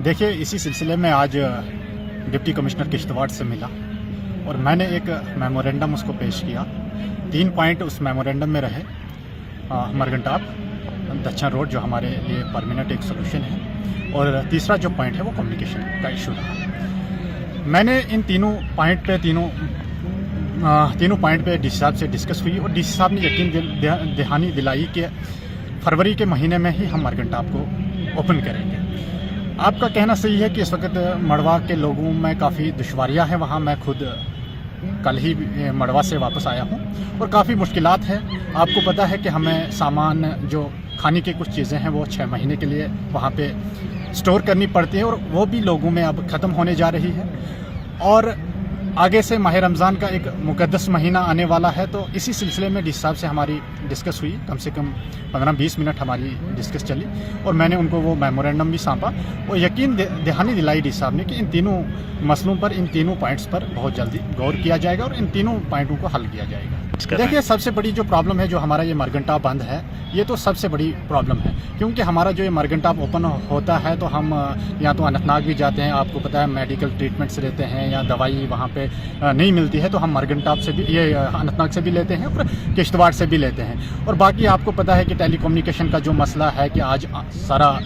देखिए, इसी सिलसिले में आज डिप्टी कमिश्नर किश्तवाड़ से मिला और मैंने एक मेमोरेंडम उसको पेश किया। 3 पॉइंट उस मेमोरेंडम में रहे। मरगंटाप दक्षिण रोड जो हमारे लिए परमानेंट एक सोल्यूशन है, और तीसरा जो पॉइंट है वो कम्युनिकेशन का इशू रहा। मैंने इन तीनों पॉइंट पे डी साहब से डिस्कस हुई और डी साहब ने यकीन दहानी दिलाई कि फरवरी के महीने में ही हम मरगंटाप को ओपन करेंगे। आपका कहना सही है कि इस वक्त मड़वा के लोगों में काफ़ी दुश्वारियां हैं। वहाँ मैं खुद कल ही मड़वा से वापस आया हूँ और काफ़ी मुश्किलात है। आपको पता है कि हमें सामान जो खाने की कुछ चीज़ें हैं वो 6 महीने के लिए वहाँ पे स्टोर करनी पड़ती है और वो भी लोगों में अब ख़त्म होने जा रही है। और आगे से माह रमज़ान का एक मुक़द्दस महीना आने वाला है, तो इसी सिलसिले में डी साहब से हमारी डिस्कस हुई। कम से कम 15-20 मिनट हमारी डिस्कस चली और मैंने उनको वो मेमोरेंडम भी सौंपा और यकीन दहानी दिलाई डी साहब ने कि इन तीनों मसलों पर, इन तीनों पॉइंट्स पर बहुत जल्दी गौर किया जाएगा और इन तीनों पॉइंटों को हल किया जाएगा। देखिए, सबसे बड़ी जो प्रॉब्लम है, जो हमारा ये मरगंटाप बंद है, ये तो सबसे बड़ी प्रॉब्लम है, क्योंकि हमारा जो ये मरगंटाप ओपन होता है तो हम या तो अनंतनाग भी जाते हैं, आपको पता है मेडिकल ट्रीटमेंट्स लेते हैं, या दवाई वहाँ पे नहीं मिलती है तो हम मरगंटाप से भी, ये अनंतनाग से भी लेते हैं और किश्तवाड़ से भी लेते हैं। और बाकी आपको पता है कि टेलीकम्युनिकेशन का जो मसला है कि आज सारा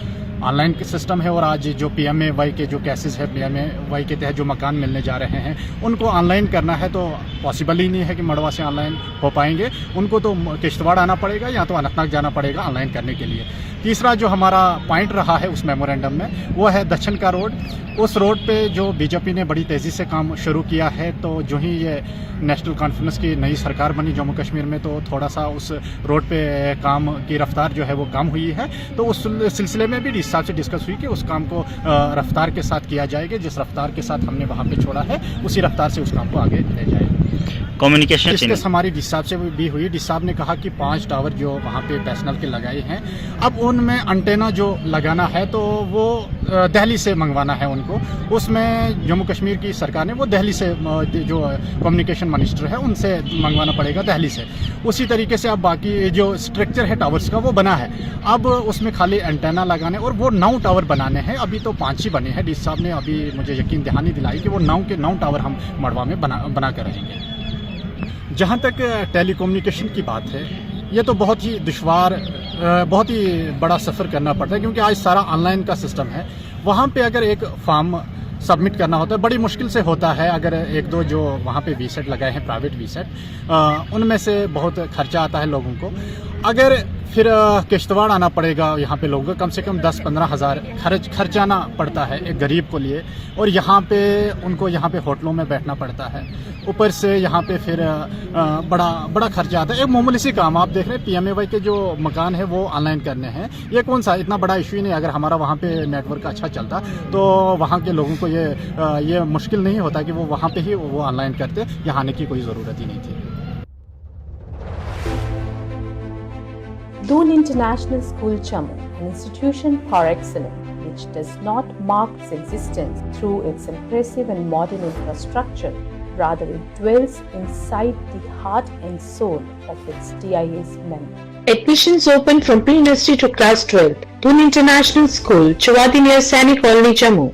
ऑनलाइन सिस्टम है और आज जो PMAY के जो केसेस है, PMAY के तहत जो मकान मिलने जा रहे हैं, उनको ऑनलाइन करना है तो पॉसिबल ही नहीं है कि मड़वा से ऑनलाइन हो पाएंगे। उनको तो किश्तवाड़ आना पड़ेगा या तो अनंतनाग जाना पड़ेगा ऑनलाइन करने के लिए। तीसरा जो हमारा पॉइंट रहा है उस मेमोरेंडम में, वो है दक्षिण का रोड। उस रोड पे जो बीजेपी ने बड़ी तेज़ी से काम शुरू किया है, तो जो ही ये नेशनल कॉन्फ्रेंस की नई सरकार बनी जम्मू कश्मीर में, तो थोड़ा सा उस रोड पे काम की रफ्तार जो है वो कम हुई है। तो उस सिलसिले में भी डी साहब से डिस्कस हुई कि उस काम को रफ्तार के साथ किया जाएगा। जिस रफ्तार के साथ हमने वहाँ पे छोड़ा है उसी रफ्तार से उस काम को आगे ले जाएगा। कम्युनिकेशन डिस्कस हमारी डी साहब से भी हुई। डी साहब ने कहा कि 5 टावर जो वहाँ पे BSNL के लगाए हैं, अब उनमें अंटेना जो लगाना है तो वो दिल्ली से मंगवाना है उनको। उसमें जम्मू कश्मीर की सरकार ने वो दिल्ली से, जो कम्युनिकेशन मिनिस्टर है उनसे मंगवाना पड़ेगा दिल्ली से। उसी तरीके से अब बाकी जो स्ट्रक्चर है टावर्स का वो बना है, अब उसमें खाली एंटेना लगाने और वो 9 टावर बनाने हैं। अभी तो 5 ही बने हैं। डी साहब ने अभी मुझे यकीन दहानी दिलाई कि वो 9 के 9 टावर हम मड़वा में बना कर रहेंगे। जहाँ तक टेलीकम्युनिकेशन की बात है, ये तो बहुत ही दुश्वार, बहुत ही बड़ा सफ़र करना पड़ता है, क्योंकि आज सारा ऑनलाइन का सिस्टम है। वहाँ पे अगर एक फॉर्म सबमिट करना होता है, बड़ी मुश्किल से होता है। अगर 1-2 जो वहाँ पे VSET लगाए हैं, प्राइवेट VSET, उनमें से बहुत खर्चा आता है लोगों को। अगर फिर किश्तवाड़ आना पड़ेगा, यहाँ पे लोगों को कम से कम 10-15 हज़ार खर्चाना पड़ता है एक गरीब को लिए, और यहाँ पे उनको यहाँ पे होटलों में बैठना पड़ता है। ऊपर से यहाँ पे फिर बड़ा खर्चा आता है। एक मामूली सी काम आप देख रहे हैं, PMAY के जो मकान है वो ऑनलाइन करने हैं। ये कौन सा इतना बड़ा इशू ही नहीं। अगर हमारा वहाँ पे नेटवर्क अच्छा चलता तो वहाँ के लोगों को ये मुश्किल नहीं होता कि वो वहाँ पे ही वो ऑनलाइन करते। यहाँ आने की कोई ज़रूरत ही नहीं थी। Doon International School Jammu, an institution par excellence, which does not mark its existence through its impressive and modern infrastructure, rather it dwells inside the heart and soul of its DIS members. Admissions open from pre-nursery to class 12. Doon International School, Chawadi near Sani Colony, Jammu.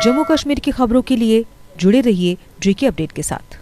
Jammu Kashmir की खबरों के लिए जुड़े रहिए JK update के साथ।